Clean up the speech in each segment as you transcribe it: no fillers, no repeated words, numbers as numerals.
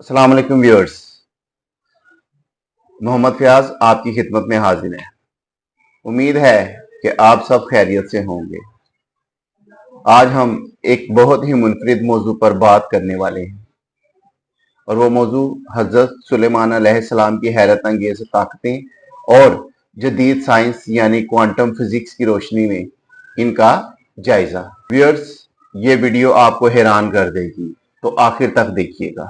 अस्सलाम वालेकुम व्यूअर्स। मोहम्मद फयाज आपकी खिदमत में हाजिर है। उम्मीद है कि आप सब खैरियत से होंगे। आज हम एक बहुत ही मुनफरिद मौजू पर बात करने वाले हैं और वो मौजू हजरत सुलेमान अलैहिस्सलाम की हैरत अंगेज ताकतें और जदीद साइंस यानी क्वांटम फिजिक्स की रोशनी में इनका जायजा। व्यूअर्स, ये वीडियो आपको हैरान कर देगी, तो आखिर तक देखिएगा।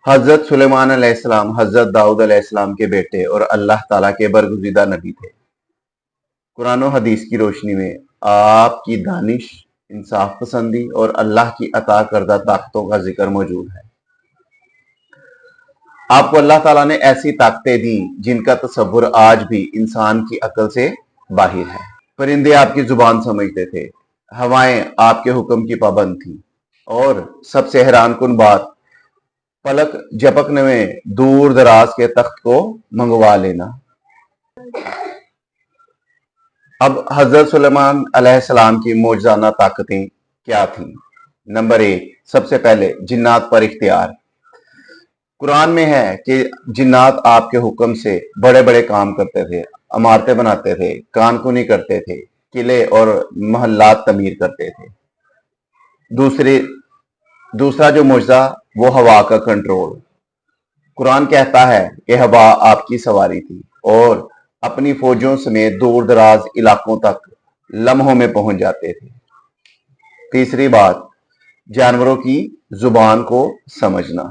हजरत सुलेमान अलैहिस्सलाम हजरत दाऊद अलैहिस्सलाम के बेटे और अल्लाह ताला के बरगुज़ीदा नबी थे। कुरान और हदीस की रोशनी में आपकी दानिश, इंसाफ पसंदी और अल्लाह की अता करदा ताकतों का जिक्र मौजूद है। आपको अल्लाह ताला ने ऐसी ताकतें दी जिनका तसव्वुर आज भी इंसान की अकल से बाहिर है। परिंदे आपकी जुबान समझते थे, हवाएं आपके हुक्म की पाबंद थी और सबसे हैरान कुन बात, पलक झपकने में दूर दराज के तख्त को मंगवा लेना। अब हजरत सुलेमान अलैहिस्सलाम की मौजज़ाना ताकतें क्या थीं? नंबर 1, सबसे पहले जिन्नात पर इख्तियार। कुरान में है कि जिन्नात आपके हुक्म से बड़े बड़े काम करते थे, इमारतें बनाते थे, कानकुनी करते थे, किले और महल्लात तमीर करते थे। दूसरा जो मौजज़ा, वो हवा का कंट्रोल। कुरान कहता है कि हवा आपकी सवारी थी और अपनी फौजों समेत दूर दराज इलाकों तक लम्हों में पहुंच जाते थे। तीसरी बात, जानवरों की जुबान को समझना,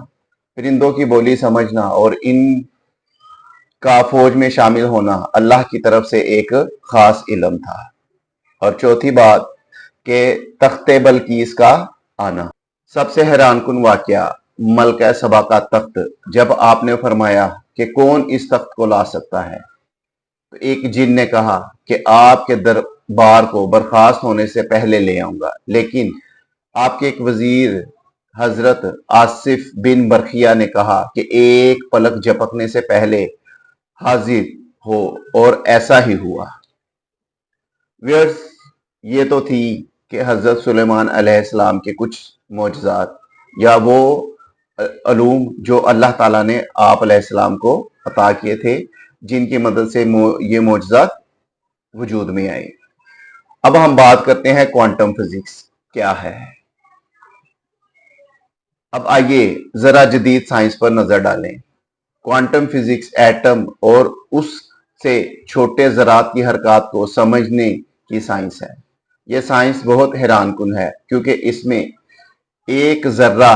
परिंदों की बोली समझना और इन का फौज में शामिल होना अल्लाह की तरफ से एक खास इल्म था। और चौथी बात के तख्ते बल्कीस का आना। सबसे हैरान कुन वाकया, मलका सबा का तख्त। जब आपने फरमाया कि कौन इस तख्त को ला सकता है, तो एक जिन ने कहा कि आपके दरबार को बर्खास्त होने से पहले ले आऊंगा, लेकिन आपके एक वजीर हजरत आसिफ बिन बरखिया ने कहा कि एक पलक झपकने से पहले हाजिर हो, और ऐसा ही हुआ। व्यूअर्स, ये तो थी कि हजरत सुलेमान अलैहिस्सलाम के कुछ मौजज़ात या वो अलूम जो अल्लाह ताला ने आप अलैहिस्सलाम को अता किए थे, जिनकी मदद से ये मौजज़ात वजूद में आए। अब हम बात करते हैं क्वांटम फिजिक्स क्या है। अब आइए जरा जदीद साइंस पर नजर डालें। क्वांटम फिजिक्स एटम और उससे छोटे ज़रात की हरकत को समझने की साइंस है। यह साइंस बहुत हैरान कुन है, क्योंकि इसमें एक जर्रा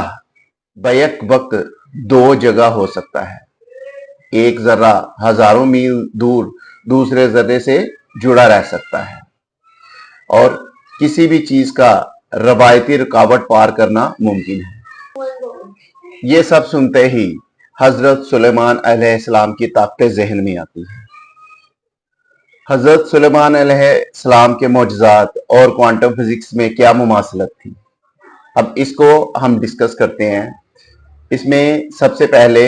बैक वक्त दो जगह हो सकता है। एक जर्रा हजारों मील दूर दूसरे जर्रे से जुड़ा रह सकता है और किसी भी चीज का रवायती रुकावट पार करना मुमकिन है। ये सब सुनते ही हजरत सुलेमान अलैहिस्सलाम की ताकतें जहन में आती हैं। हजरत सुलेमान अलैहिस्सलाम के मौजज़ात और क्वांटम फिजिक्स में क्या मुमासलत थी, अब इसको हम डिस्कस करते हैं। इसमें सबसे पहले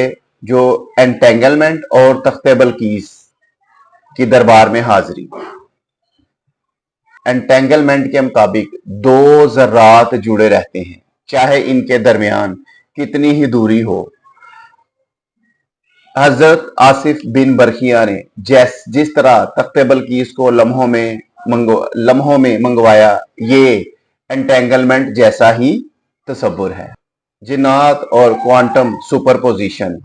जो एंटेंगलमेंट और तख्ते बल्कीस की दरबार में हाजिरी। एंटेंगलमेंट के मुताबिक दो जर्रात जुड़े रहते हैं, चाहे इनके दरमियान कितनी ही दूरी हो। हजरत आसिफ बिन बरखिया ने जिस तरह तख्ते बल्कीस को लम्हों में मंगवाया, ये एंटेंगलमेंट जैसा ही तसव्वुर है। जिन्नात और क्वांटम सुपरपोजिशन।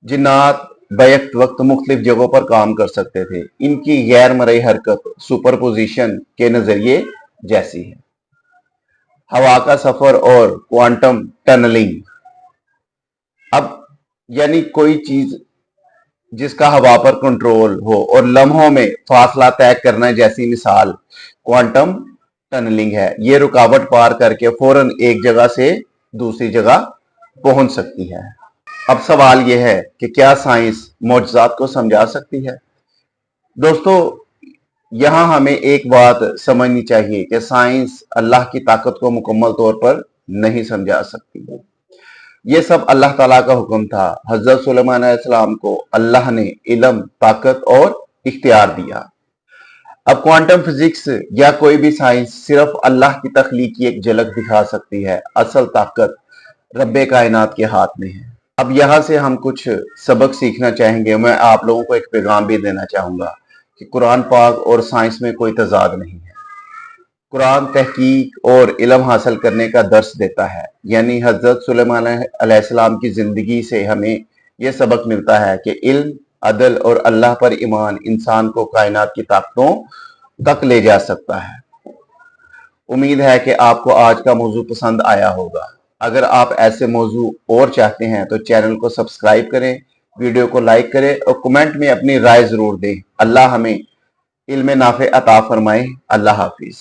जिन्नात बैक वक्त मुख्तलिफ जगहों पर काम कर सकते थे। इनकी गैर मरई हरकत सुपरपोजिशन के नजरिए जैसी है। हवा का सफर और क्वांटम टनलिंग। अब यानी कोई चीज जिसका हवा पर कंट्रोल हो और लम्हों में फासला तय करना जैसी मिसाल क्वांटम टनलिंग है। ये रुकावट पार करके फौरन एक जगह से दूसरी जगह पहुंच सकती है। अब सवाल यह है कि क्या साइंस मौजज़ात को समझा सकती है? दोस्तों, यहां हमें एक बात समझनी चाहिए कि साइंस अल्लाह की ताकत को मुकम्मल तौर पर नहीं समझा सकती। ये सब अल्लाह ताला का हुक्म था। हजरत सुलेमान अलैहिस्सलाम को अल्लाह ने इल्म, ताकत और इख्तियार दिया। अब क्वांटम फिजिक्स या कोई भी साइंस सिर्फ अल्लाह की तख्लीक की एक झलक दिखा सकती है। असल ताकत रब्बे कायनात के हाथ में है। अब यहाँ से हम कुछ सबक सीखना चाहेंगे। मैं आप लोगों को एक पैगाम भी देना चाहूँगा कि कुरान पाक और साइंस में कोई तज़ाद नहीं है। कुरान तहकीक और इल्म हासिल करने का दर्स देता है। यानी हज़रत सुलेमान अलैहिस्सलाम की ज़िंदगी से हमें यह सबक मिलता है कि इल्म, अदल और अल्लाह पर ईमान इंसान को कायनात की ताकतों तक ले जा सकता है। उम्मीद है कि आपको आज का मौजू पसंद आया होगा। अगर आप ऐसे मौजू और चाहते हैं तो चैनल को सब्सक्राइब करें, वीडियो को लाइक करें और कमेंट में अपनी राय ज़रूर दें। अल्लाह हमें इल्म नाफ़े अता फरमाए। अल्लाह हाफिज़।